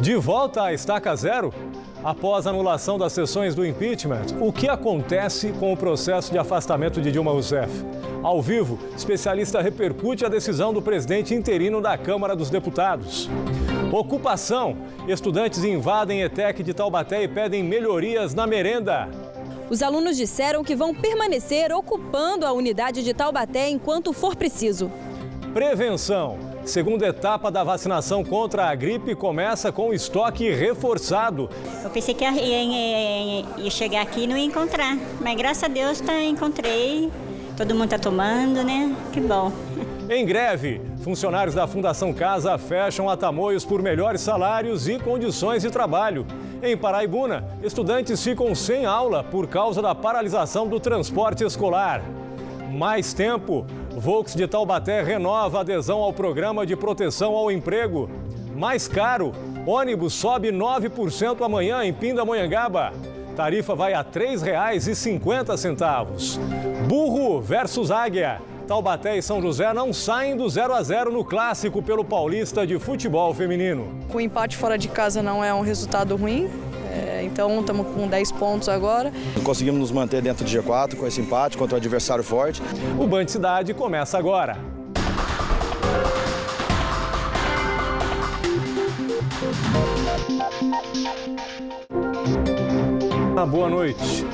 De volta à estaca zero? Após a anulação das sessões do impeachment, o que acontece com o processo de afastamento de Dilma Rousseff? Ao vivo, especialista repercute a decisão do presidente interino da Câmara dos Deputados. Ocupação. Estudantes invadem ETEC de Taubaté e pedem melhorias na merenda. Os alunos disseram que vão permanecer ocupando a unidade de Taubaté enquanto for preciso. Prevenção. Segunda etapa da vacinação contra a gripe começa com estoque reforçado. Eu pensei que ia chegar aqui e não ia encontrar, mas graças a Deus encontrei. Todo mundo está tomando, né? Que bom. Em greve, funcionários da Fundação Casa fecham a Tamoios por melhores salários e condições de trabalho. Em Paraibuna, estudantes ficam sem aula por causa da paralisação do transporte escolar. Mais tempo. Volks de Taubaté renova a adesão ao programa de proteção ao emprego. Mais caro. Ônibus sobe 9% amanhã em Pindamonhangaba. Tarifa vai a R$ 3,50. Burro versus Águia. Taubaté e São José não saem do 0-0 no clássico pelo Paulista de futebol feminino. Com o empate fora de casa não é um resultado ruim. Então estamos com 10 pontos agora. Conseguimos nos manter dentro do G4 com esse empate contra o adversário forte. O Band Cidade começa agora. Boa noite.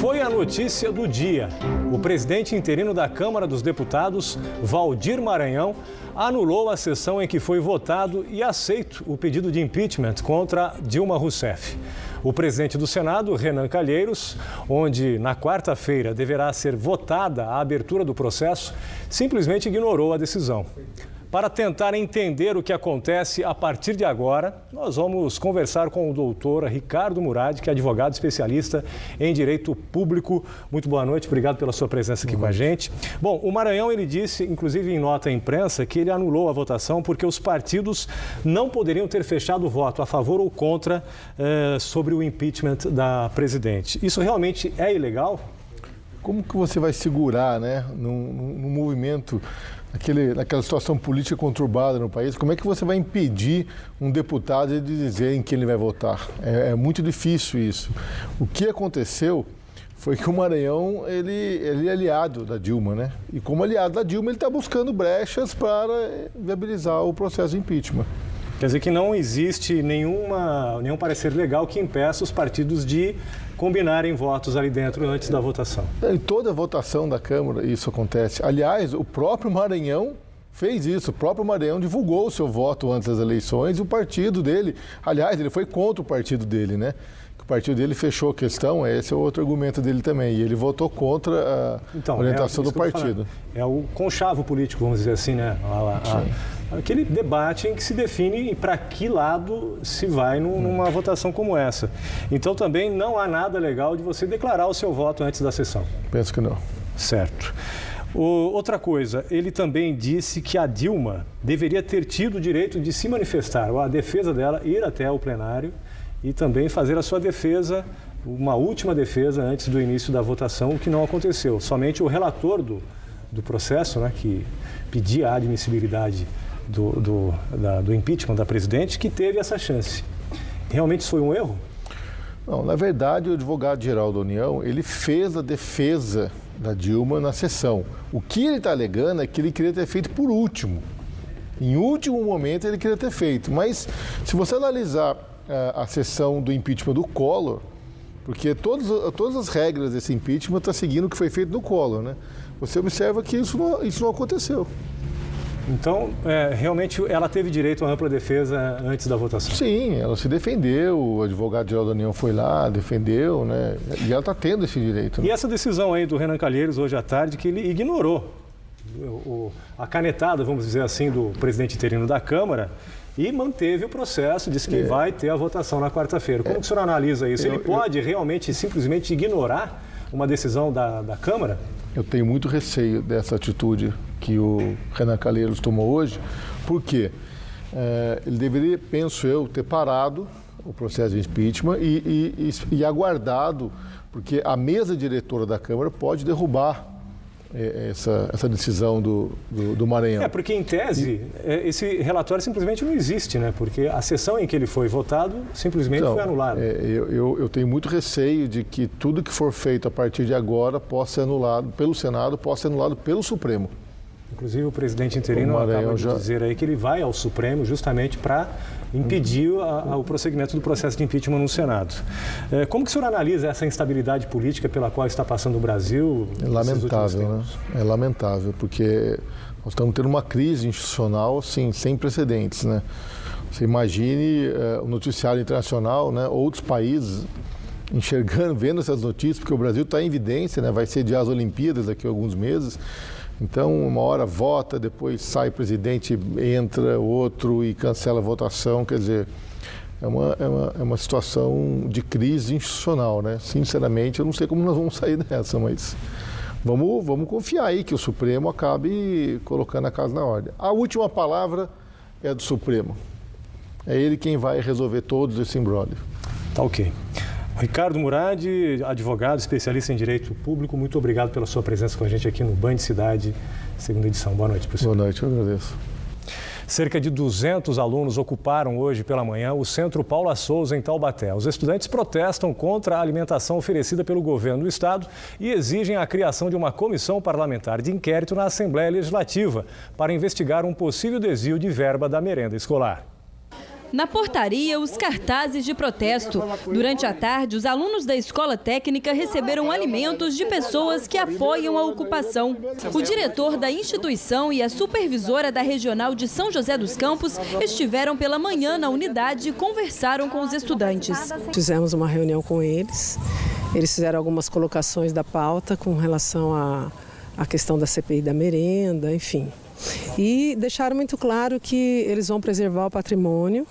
Foi a notícia do dia. O presidente interino da Câmara dos Deputados, Valdir Maranhão, anulou a sessão em que foi votado e aceito o pedido de impeachment contra Dilma Rousseff. O presidente do Senado, Renan Calheiros, onde na quarta-feira deverá ser votada a abertura do processo, simplesmente ignorou a decisão. Para tentar entender o que acontece a partir de agora, nós vamos conversar com o doutor Ricardo Murad, que é advogado especialista em direito público. Muito boa noite, obrigado pela sua presença aqui com a gente. Bom, o Maranhão, ele disse, inclusive em nota à imprensa, que ele anulou a votação porque os partidos não poderiam ter fechado o voto a favor ou contra sobre o impeachment da presidente. Isso realmente é ilegal? Como que você vai segurar, né, num movimento, naquela situação política conturbada no país, como é que você vai impedir um deputado de dizer em quem ele vai votar? É muito difícil isso. O que aconteceu foi que o Maranhão, ele é aliado da Dilma, né? E como aliado da Dilma, ele está buscando brechas para viabilizar o processo de impeachment. Quer dizer que não existe nenhum parecer legal que impeça os partidos de combinarem votos ali dentro antes da votação. Em toda a votação da Câmara isso acontece. Aliás, o próprio Maranhão fez isso. O próprio Maranhão divulgou o seu voto antes das eleições e o partido dele, aliás, ele foi contra o partido dele, né? O partido dele fechou a questão, esse é outro argumento dele também. E ele votou contra a orientação do partido. É o conchavo político, vamos dizer assim, né? Aquele debate em que se define para que lado se vai numa votação como essa. Então também não há nada legal de você declarar o seu voto antes da sessão. Penso que não. Certo. Outra coisa, ele também disse que a Dilma deveria ter tido o direito de se manifestar, ou a defesa dela, ir até o plenário e também fazer a sua defesa, uma última defesa antes do início da votação, o que não aconteceu. Somente o relator do processo, né, que pedia a admissibilidade do impeachment da presidente, que teve essa chance. Realmente isso foi um erro? Não, na verdade, o advogado-geral da União, ele fez a defesa da Dilma na sessão. O que ele está alegando é que ele queria ter feito por último. Em último momento ele queria ter feito. Mas se você analisar a sessão do impeachment do Collor, porque todas as regras desse impeachment estão seguindo o que foi feito no Collor, né? Você observa que isso não aconteceu. Então, realmente, ela teve direito à ampla defesa antes da votação? Sim, ela se defendeu, o advogado-geral da União foi lá, defendeu, né? E ela está tendo esse direito. Né? E essa decisão aí do Renan Calheiros, hoje à tarde, que ele ignorou a canetada, vamos dizer assim, do presidente interino da Câmara e manteve o processo, disse que vai ter a votação na quarta-feira. Como que o senhor analisa isso? Ele pode realmente, simplesmente ignorar uma decisão da Câmara? Eu tenho muito receio dessa atitude que o Renan Calheiros tomou hoje, porque ele deveria, penso eu, ter parado o processo de impeachment e aguardado, porque a mesa diretora da Câmara pode derrubar essa decisão do Maranhão. Porque em tese, esse relatório simplesmente não existe, né? Porque a sessão em que ele foi votado simplesmente foi anulada. Eu tenho muito receio de que tudo que for feito a partir de agora possa ser anulado pelo Senado, possa ser anulado pelo Supremo. Inclusive o presidente interino acaba de dizer aí que ele vai ao Supremo justamente para impedir o prosseguimento do processo de impeachment no Senado. Como que o senhor analisa essa instabilidade política pela qual está passando o Brasil? É lamentável, né? É lamentável, porque nós estamos tendo uma crise institucional assim, sem precedentes, né? Você imagine o noticiário internacional, né? Outros países enxergando, vendo essas notícias, porque o Brasil está em evidência, né? Vai sediar as Olimpíadas daqui a alguns meses. Então, uma hora vota, depois sai o presidente, entra outro e cancela a votação. Quer dizer, é uma situação de crise institucional, né? Sinceramente, eu não sei como nós vamos sair dessa, mas vamos confiar aí que o Supremo acabe colocando a casa na ordem. A última palavra é do Supremo. É ele quem vai resolver todos esse imbróglio. Tá ok. Ricardo Murad, advogado, especialista em direito público, muito obrigado pela sua presença com a gente aqui no Band Cidade, segunda edição. Boa noite, professor. Boa noite, eu agradeço. Cerca de 200 alunos ocuparam hoje pela manhã o Centro Paula Souza, em Taubaté. Os estudantes protestam contra a alimentação oferecida pelo governo do estado e exigem a criação de uma comissão parlamentar de inquérito na Assembleia Legislativa para investigar um possível desvio de verba da merenda escolar. Na portaria, os cartazes de protesto. Durante a tarde, os alunos da escola técnica receberam alimentos de pessoas que apoiam a ocupação. O diretor da instituição e a supervisora da Regional de São José dos Campos estiveram pela manhã na unidade e conversaram com os estudantes. Fizemos uma reunião com eles. Eles fizeram algumas colocações da pauta com relação à questão da CPI da merenda, enfim. E deixaram muito claro que eles vão preservar o patrimônio,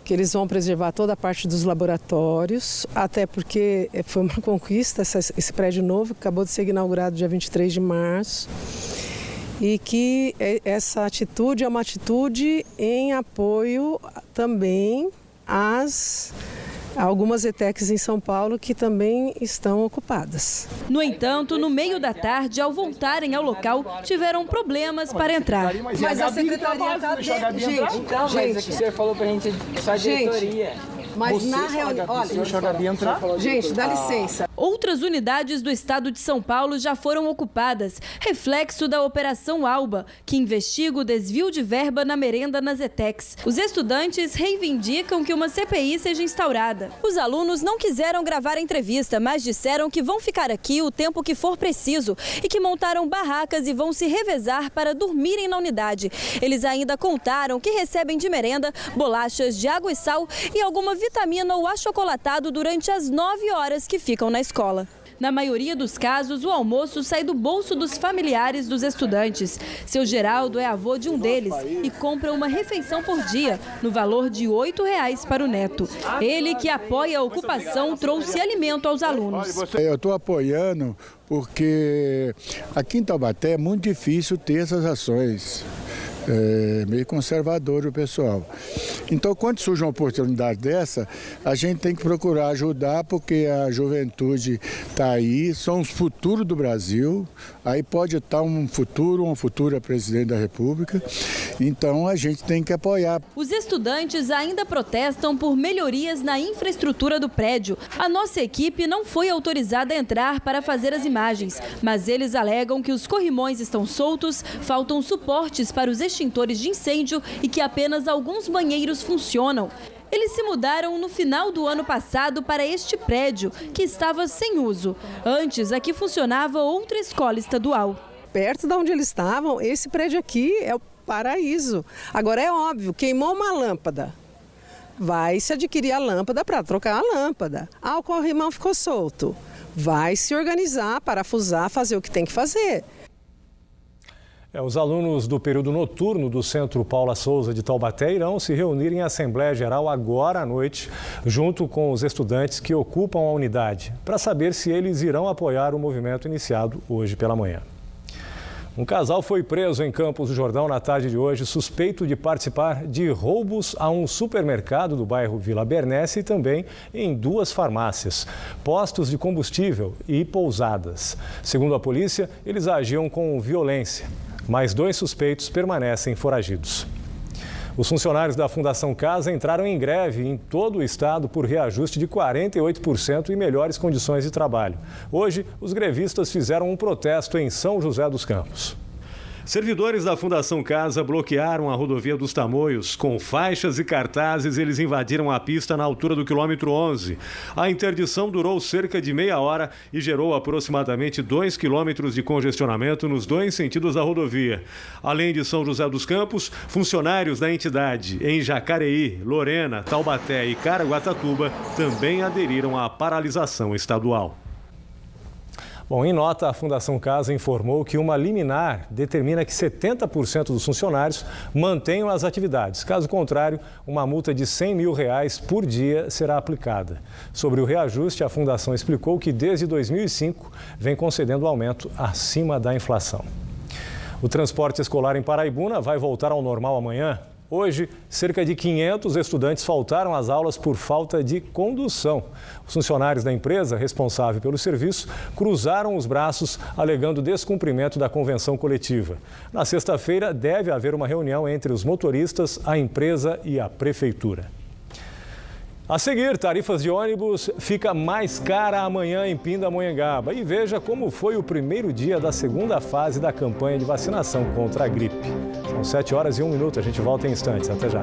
que eles vão preservar toda a parte dos laboratórios, até porque foi uma conquista esse prédio novo, que acabou de ser inaugurado dia 23 de março, e que essa atitude é uma atitude em apoio também às algumas ETECs em São Paulo que também estão ocupadas. No entanto, no meio da tarde, ao voltarem ao local, tiveram problemas para entrar. Mas a secretaria está... Gente, o senhor falou para a gente só a diretoria. Mas na reunião... Olha, gente, dá licença. Outras unidades do estado de São Paulo já foram ocupadas, reflexo da Operação Alba, que investiga o desvio de verba na merenda nas ETECs. Os estudantes reivindicam que uma CPI seja instaurada. Os alunos não quiseram gravar a entrevista, mas disseram que vão ficar aqui o tempo que for preciso e que montaram barracas e vão se revezar para dormirem na unidade. Eles ainda contaram que recebem de merenda bolachas de água e sal e alguma vitamina ou achocolatado durante as 9 horas que ficam na escola. Na maioria dos casos, o almoço sai do bolso dos familiares dos estudantes. Seu Geraldo é avô de um deles e compra uma refeição por dia, no valor de R$ 8,00 para o neto. Ele, que apoia a ocupação, trouxe alimento aos alunos. Eu estou apoiando porque aqui em Taubaté é muito difícil ter essas ações. Meio conservador o pessoal. Então, quando surge uma oportunidade dessa, a gente tem que procurar ajudar, porque a juventude está aí, são os futuros do Brasil, aí pode estar uma futura presidente da República, então a gente tem que apoiar. Os estudantes ainda protestam por melhorias na infraestrutura do prédio. A nossa equipe não foi autorizada a entrar para fazer as imagens, mas eles alegam que os corrimões estão soltos, faltam suportes para os extintores de incêndio e que apenas alguns banheiros funcionam. Eles se mudaram no final do ano passado para este prédio, que estava sem uso. Antes, aqui funcionava outra escola estadual. Perto de onde eles estavam, esse prédio aqui é o paraíso. Agora é óbvio, queimou uma lâmpada, vai se adquirir a lâmpada para trocar a lâmpada. O corrimão ficou solto, vai se organizar, parafusar, fazer o que tem que fazer. Os alunos do período noturno do Centro Paula Souza de Taubaté irão se reunir em Assembleia Geral agora à noite, junto com os estudantes que ocupam a unidade, para saber se eles irão apoiar o movimento iniciado hoje pela manhã. Um casal foi preso em Campos do Jordão na tarde de hoje, suspeito de participar de roubos a um supermercado do bairro Vila Bernécia e também em 2 farmácias, postos de combustível e pousadas. Segundo a polícia, eles agiam com violência. Mais 2 suspeitos permanecem foragidos. Os funcionários da Fundação Casa entraram em greve em todo o estado por reajuste de 48% e melhores condições de trabalho. Hoje, os grevistas fizeram um protesto em São José dos Campos. Servidores da Fundação Casa bloquearam a rodovia dos Tamoios. Com faixas e cartazes, eles invadiram a pista na altura do quilômetro 11. A interdição durou cerca de meia hora e gerou aproximadamente 2 quilômetros de congestionamento nos 2 sentidos da rodovia. Além de São José dos Campos, funcionários da entidade em Jacareí, Lorena, Taubaté e Caraguatatuba também aderiram à paralisação estadual. Bom, em nota, a Fundação Casa informou que uma liminar determina que 70% dos funcionários mantenham as atividades. Caso contrário, uma multa de R$100 mil por dia será aplicada. Sobre o reajuste, a Fundação explicou que desde 2005 vem concedendo aumento acima da inflação. O transporte escolar em Paraibuna vai voltar ao normal amanhã. Hoje, cerca de 500 estudantes faltaram às aulas por falta de condução. Os funcionários da empresa responsável pelo serviço cruzaram os braços, alegando descumprimento da convenção coletiva. Na sexta-feira, deve haver uma reunião entre os motoristas, a empresa e a prefeitura. A seguir, tarifas de ônibus fica mais cara amanhã em Pindamonhangaba. E veja como foi o primeiro dia da segunda fase da campanha de vacinação contra a gripe. São 7h01, a gente volta em instantes. Até já.